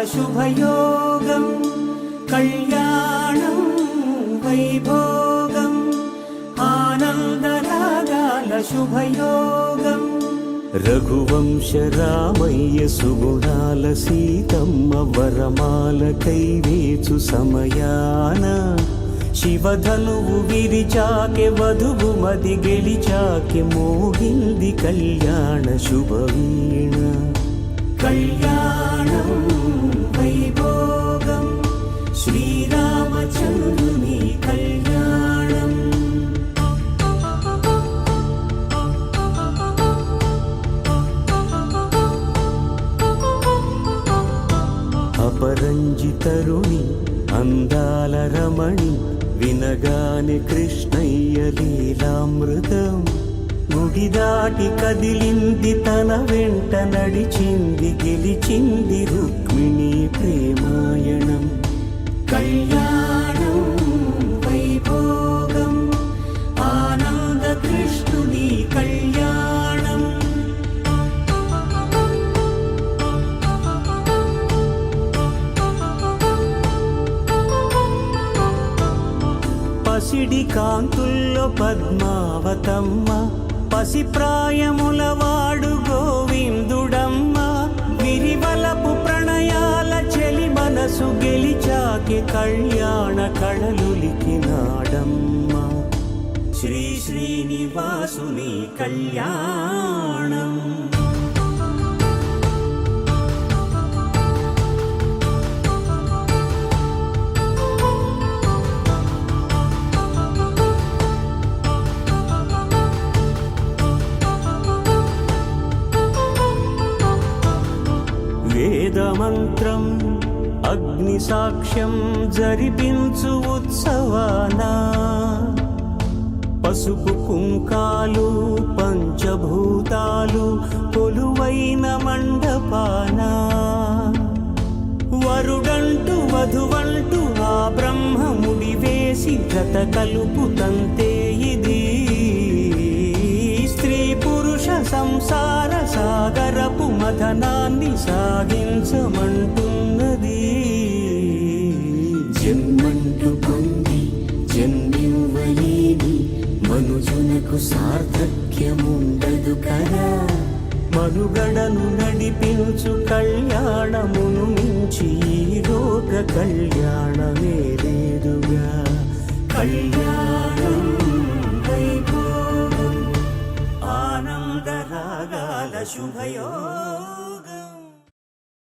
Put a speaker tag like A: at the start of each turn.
A: शुभयोगं कल्याणं वैभोगम् आनन्दरागाल शुभयोगं रघुवंश रामय्य सुगुणाल सीतम्म वरमाल कैवेचु समयान शिवधनुवु विरिचाके वधुवु मदि गेलिचाके मोहिंदि कल्याण शुभवीण कल्याणं वैभोगं श्रीरामचन्द्रुनि कल्याणम् अपरञ्जितरुणि अंदाल रमणि विनगाने कृष्णय्य लीलामृतम् గుడిదాటి కదిలింది తన వెంట నడిచింది గెలిచింది రుక్మిణి ప్రేమాయణం కళ్యాణం వైభోగం ఆనంద కృష్ణుని కళ్యాణం పసిడి కాంతుల్లో పద్మావతమ్మ పసి ప్రాయములవాడు గోవిందుడమ్మ విరివలపు ప్రణయాల చెలి మనసు గెలిచాకే కళ్యాణ కళలులికినాడమ్మ శ్రీ శ్రీనివాసుని కళ్యాణం వేదమంత్రం అగ్ని సాక్ష్యం జరిపించు ఉత్సవాన పసుపు కుంకాలు పంచభూతాలు కొలువైన మండపాన వరుడంటూ వధువంటూ ఆ బ్రహ్మముడి వేసి జత కలుపుతంతే ఇది స్త్రీ పురుష సంసార సాగరపు మథనాన్ని సాగించమంటున్నది జన్మంటూ పొంది జన్మివ్వలేని మనుజునకు సార్థక్యముండదు కదా మనుగడను నడిపించు కళ్యాణమును మించి ఈ లోక కళ్యాణమే లేదుగా కళ్యాణం వైభోగం ఆనందరాగాల శుభయో